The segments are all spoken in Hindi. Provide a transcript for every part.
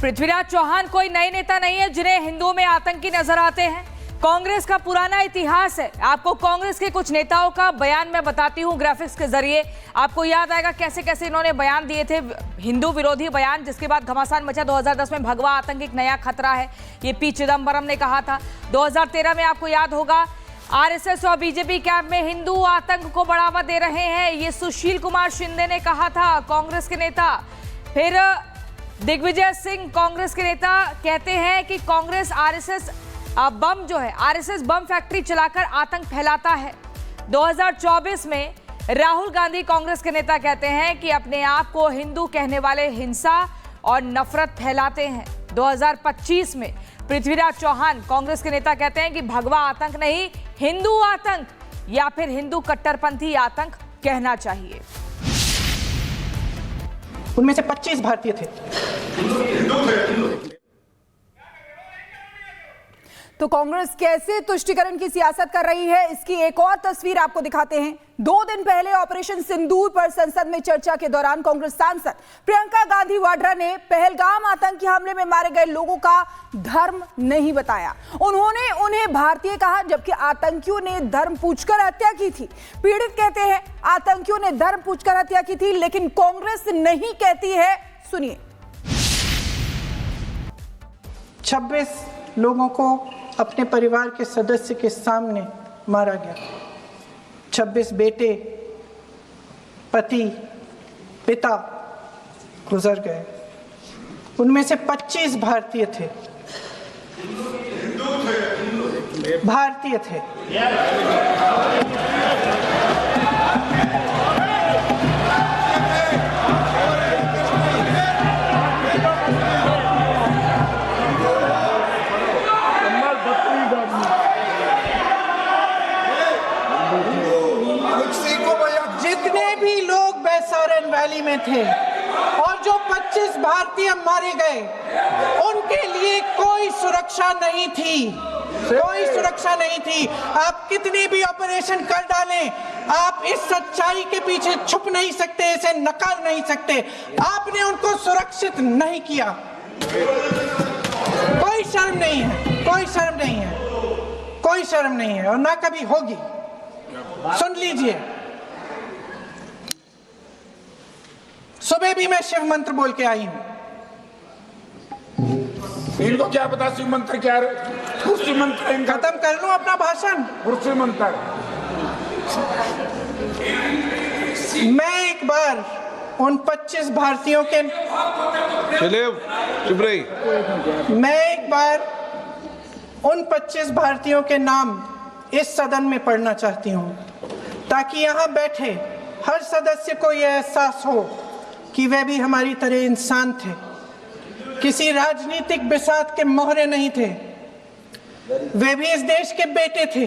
पृथ्वीराज चौहान कोई नए नेता नहीं है जिन्हें हिंदुओं में आतंकी नजर आते हैं। कांग्रेस का पुराना इतिहास है। आपको कांग्रेस के कुछ नेताओं का बयान मैं बताती हूं ग्राफिक्स के जरिए। आपको याद आएगा कैसे कैसे इन्होंने बयान दिए थे, हिंदू विरोधी बयान, जिसके बाद घमासान मचा। 2010 में भगवा आतंक एक नया खतरा है, ये पी चिदंबरम ने कहा था। 2013 में आपको याद होगा आरएसएस और बीजेपी कैंप में हिंदू आतंक को बढ़ावा दे रहे हैं, ये सुशील कुमार शिंदे ने कहा था, कांग्रेस के नेता। फिर दिग्विजय सिंह कांग्रेस के नेता कहते हैं कि कांग्रेस आरएसएस बम जो है, आरएसएस बम फैक्ट्री चलाकर आतंक फैलाता है। 2024 में राहुल गांधी कांग्रेस के नेता कहते हैं कि अपने आप को हिंदू कहने वाले हिंसा और नफरत फैलाते हैं। 2025 में पृथ्वीराज चौहान कांग्रेस के नेता कहते हैं कि भगवा आतंक नहीं, हिंदू आतंक या फिर हिंदू कट्टरपंथी आतंक कहना चाहिए। उनमें से 25 भारतीय थे। तो कांग्रेस कैसे तुष्टीकरण की सियासत कर रही है, इसकी एक और तस्वीर आपको दिखाते हैं। 2 दिन पहले ऑपरेशन सिंदूर पर संसद में चर्चा के दौरान कांग्रेस सांसद प्रियंका गांधी वाड्रा ने पहलगाम आतंकी हमले में मारे गए लोगों का धर्म नहीं बताया। उन्होंने उन्हें भारतीय कहा, जबकि आतंकियों ने धर्म पूछकर हत्या की थी। पीड़ित कहते हैं आतंकियों ने धर्म पूछकर हत्या की थी, लेकिन कांग्रेस नहीं कहती है। सुनिए। 26 लोगों को अपने परिवार के सदस्य के सामने मारा गया। 26 बेटे, पति, पिता गुजर गए। उनमें से 25 भारतीय थे। भारतीय थे। जितने भी लोग बैसारन वैली में थे और जो 25 भारतीय मारे गए, उनके लिए कोई सुरक्षा नहीं थी। कोई सुरक्षा नहीं थी। आप कितने भी ऑपरेशन कर डालें, आप इस सच्चाई के पीछे छुप नहीं सकते, इसे नकार नहीं सकते। आपने उनको सुरक्षित नहीं किया। कोई शर्म नहीं है, कोई शर्म नहीं है, कोई शर्म नहीं है, और ना कभी होगी। सुन लीजिए, सुबह भी मैं शिव मंत्र बोल के आई हूं। इनको क्या पता शिव मंत्र क्या है? कुर्सी मंत्र खत्म कर लूं अपना भाषण। कुर्सी मंत्र। मैं एक बार उन 25 भारतीयों के चुप रही। मैं एक बार उन 25 भारतीयों के नाम इस सदन में पढ़ना चाहती हूं, ताकि यहां बैठे हर सदस्य को यह एहसास हो कि वे भी हमारी तरह इंसान थे, किसी राजनीतिक बिसात के मोहरे नहीं थे। वे भी इस देश के बेटे थे,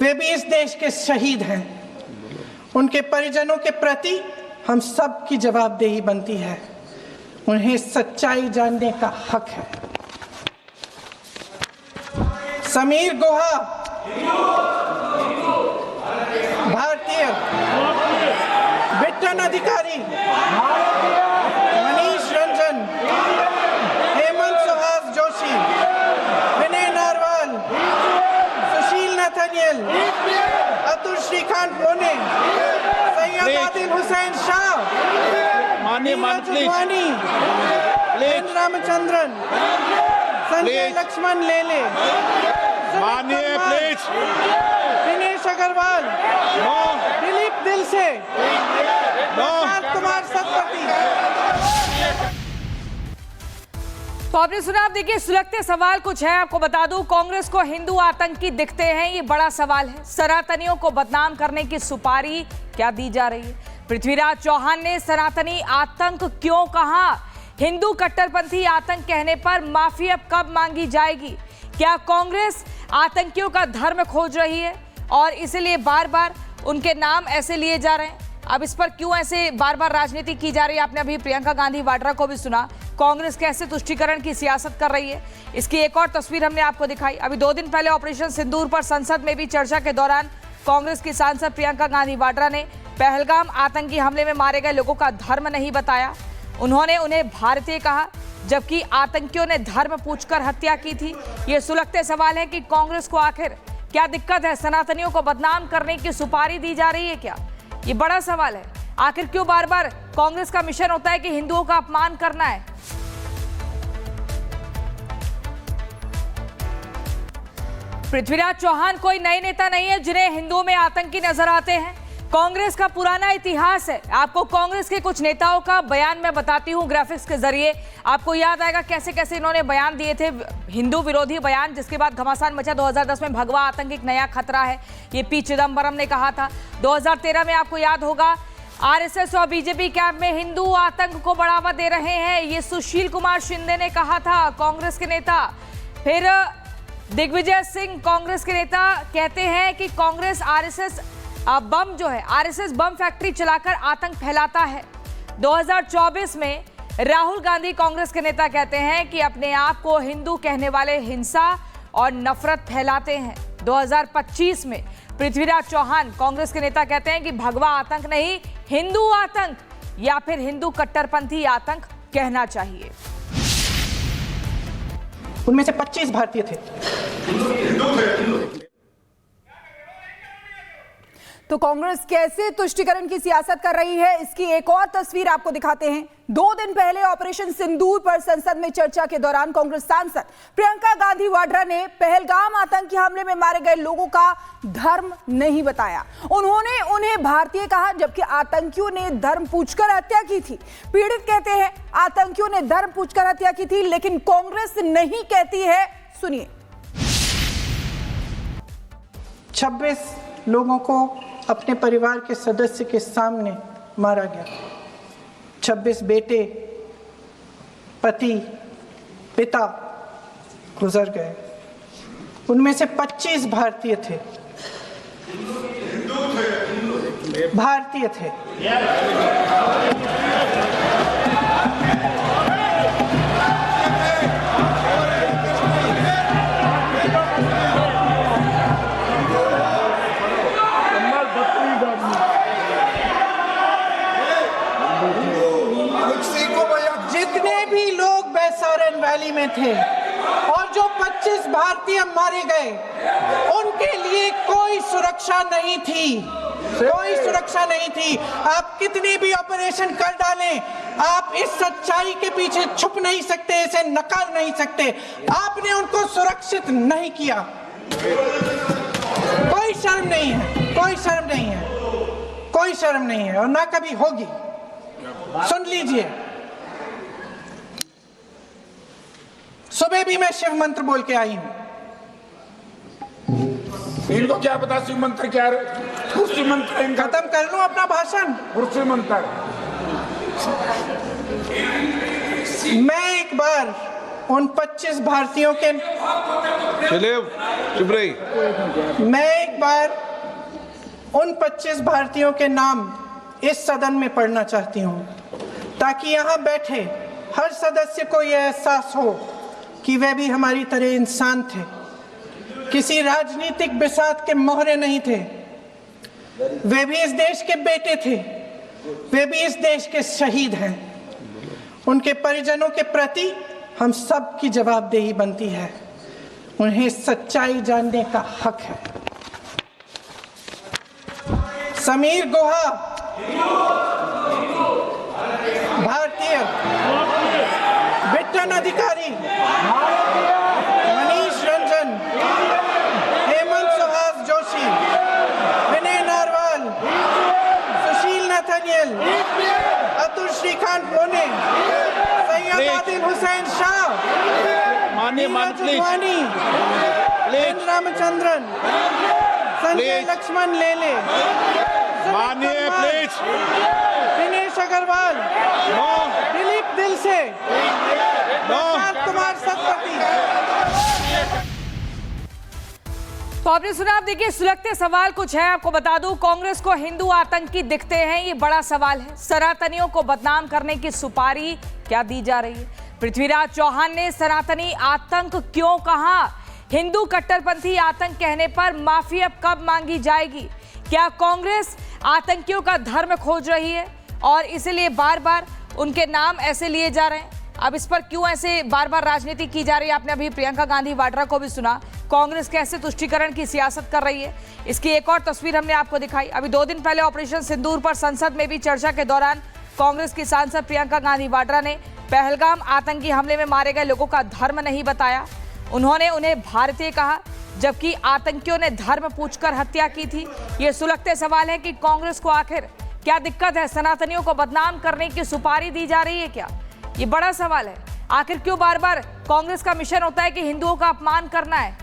वे भी इस देश के शहीद हैं। उनके परिजनों के प्रति हम सब की जवाबदेही बनती है। उन्हें सच्चाई जानने का हक है। समीर गुहा भारतीय, बिट्टन अधिकारी, मनीष रंजन, हेमंत सुहास जोशी, विनय नारवाल, सुशील नथनियल, अतुल श्रीकांत पुणे, सैयद आदिल हुसैन शाह, नीरज उद्वानी, एन रामचंद्रन, संजय लक्ष्मण लेले, मानिए प्लीज। दिनेश अग्रवाल, दिलीप दिल से, कुमार सतपति। तो आपने सुना। आप देखिए, सुलगते सवाल कुछ है। आपको बता दूं, कांग्रेस को हिंदू आतंकी दिखते हैं, ये बड़ा सवाल है। सनातनियों को बदनाम करने की सुपारी क्या दी जा रही है? पृथ्वीराज चौहान ने सनातनी आतंक क्यों कहा? हिंदू कट्टरपंथी आतंक कहने पर माफी अब कब मांगी जाएगी? क्या कांग्रेस आतंकियों का धर्म खोज रही है और इसीलिए बार बार उनके नाम ऐसे लिए जा रहे हैं? अब इस पर क्यों ऐसे बार बार राजनीति की जा रही है? आपने अभी प्रियंका गांधी वाड्रा को भी सुना। कांग्रेस कैसे तुष्टीकरण की सियासत कर रही है, इसकी एक और तस्वीर हमने आपको दिखाई। अभी 2 दिन पहले ऑपरेशन सिंदूर पर संसद में भी चर्चा के दौरान कांग्रेस की सांसद प्रियंका गांधी वाड्रा ने पहलगाम आतंकी हमले में मारे गए लोगों का धर्म नहीं बताया। उन्होंने उन्हें भारतीय कहा, जबकि आतंकियों ने धर्म पूछकर हत्या की थी। ये सुलगते सवाल है कि कांग्रेस को आखिर क्या दिक्कत है? सनातनियों को बदनाम करने की सुपारी दी जा रही है क्या? ये बड़ा सवाल है। आखिर क्यों बार बार कांग्रेस का मिशन होता है कि हिंदुओं का अपमान करना है? पृथ्वीराज चौहान कोई नए नेता नहीं है जिन्हें हिंदुओं में आतंकी नजर आते हैं। कांग्रेस का पुराना इतिहास है। आपको कांग्रेस के कुछ नेताओं का बयान मैं बताती हूं ग्राफिक्स के जरिए। आपको याद आएगा कैसे कैसे इन्होंने बयान दिए थे, हिंदू विरोधी बयान, जिसके बाद घमासान मचा। 2010 में भगवा आतंक एक नया खतरा है, ये पी चिदंबरम ने कहा था। 2013 में आपको याद होगा आरएसएस और बीजेपी कैंप में हिंदू आतंक को बढ़ावा दे रहे हैं, ये सुशील कुमार शिंदे ने कहा था, कांग्रेस के नेता। फिर दिग्विजय सिंह कांग्रेस के नेता कहते हैं कि कांग्रेस आरएसएस बम जो है, आरएसएस बम फैक्ट्री चलाकर आतंक फैलाता है। 2024 में राहुल गांधी कांग्रेस के नेता कहते हैं कि अपने आप को हिंदू कहने वाले हिंसा और नफरत फैलाते हैं। 2025 में पृथ्वीराज चौहान कांग्रेस के नेता कहते हैं कि भगवा आतंक नहीं, हिंदू आतंक या फिर हिंदू कट्टरपंथी आतंक कहना चाहिए। उनमें से 25 भारतीय थे। तो कांग्रेस कैसे तुष्टीकरण की सियासत कर रही है, इसकी एक और तस्वीर आपको दिखाते हैं। 2 दिन पहले ऑपरेशन सिंदूर पर संसद में चर्चा के दौरान कांग्रेस सांसद प्रियंका गांधी वाड्रा ने पहलगाम आतंकी हमले में मारे गए लोगों का धर्म नहीं बताया। उन्होंने उन्हें भारतीय कहा, जबकि आतंकियों ने धर्म पूछकर हत्या की थी। पीड़ित कहते हैं आतंकियों ने धर्म पूछकर हत्या की थी, लेकिन कांग्रेस नहीं कहती है। सुनिए। 26 लोगों को अपने परिवार के सदस्य के सामने मारा गया। 26 बेटे, पति, पिता गुजर गए। उनमें से 25 भारतीय थे। भारतीय थे। जितने भी लोग बैसारन वैली में थे और जो 25 भारतीय मारे गए, उनके लिए कोई सुरक्षा नहीं थी। कोई सुरक्षा नहीं थी। आप कितनी भी ऑपरेशन कर डालें, आप इस सच्चाई के पीछे छुप नहीं सकते, इसे नकार नहीं सकते। आपने उनको सुरक्षित नहीं किया। कोई शर्म नहीं है, कोई शर्म नहीं है, कोई शर्म नहीं है और ना कभी होगी। सुन लीजिए, सुबह भी मैं शिव मंत्र बोल के आई हूं। इनको क्या पता शिव मंत्र क्या है? कुर्सी मंत्र इनका। खत्म कर लूं अपना भाषण? कुर्सी मंत्र। मैं एक बार उन 25 भारतीयों के चुप रही। मैं एक बार उन 25 भारतीयों के नाम इस सदन में पढ़ना चाहती हूं, ताकि यहां बैठे हर सदस्य को यह एहसास हो कि वे भी हमारी तरह इंसान थे, किसी राजनीतिक बिसात के मोहरे नहीं थे। वे भी इस देश के बेटे थे, वे भी इस देश के शहीद हैं। उनके परिजनों के प्रति हम सब की जवाबदेही बनती है। उन्हें सच्चाई जानने का हक है। समीर गुहा भारतीय, बिट्टन अधिकारी, मनीष रंजन, हेमंत सुहास जोशी, विनय नारवाल, सुशील नथनियल, अतुल श्रीकांत पुणे, सैयद आदिल हुसैन शाह, जुगवानी, रामचंद्रन, संजय लक्ष्मण लेले, मानिए प्लीज। दिनेश अग्रवाल, दिलीप दिल से, कुमार सतपति। तो आपने सुना। आप देखिए, सुलगते सवाल कुछ है। आपको बता दूं, कांग्रेस को हिंदू आतंकी दिखते हैं, ये बड़ा सवाल है। सनातनियों को बदनाम करने की सुपारी क्या दी जा रही है? पृथ्वीराज चौहान ने सनातनी आतंक क्यों कहा? हिंदू कट्टरपंथी आतंक कहने पर माफी अब कब मांगी जाएगी? क्या कांग्रेस आतंकियों का धर्म खोज रही है और इसलिए बार बार उनके नाम ऐसे लिए जा रहे हैं? अब इस पर क्यों ऐसे बार बार राजनीति की जा रही है? आपने अभी प्रियंका गांधी वाड्रा को भी सुना, कांग्रेस कैसे तुष्टीकरण की सियासत कर रही है। इसकी एक और तस्वीर हमने आपको दिखाई। अभी 2 दिन पहले ऑपरेशन सिंदूर पर संसद में भी चर्चा के दौरान कांग्रेस की सांसद प्रियंका गांधी वाड्रा ने पहलगाम आतंकी हमले में मारे गए लोगों का धर्म नहीं बताया। उन्होंने उन्हें भारतीय कहा, जबकि आतंकियों ने धर्म पूछकर हत्या की थी। ये सुलगते सवाल है कि कांग्रेस को आखिर क्या दिक्कत है? सनातनियों को बदनाम करने की सुपारी दी जा रही है क्या? ये बड़ा सवाल है। आखिर क्यों बार बार कांग्रेस का मिशन होता है कि हिंदुओं का अपमान करना है?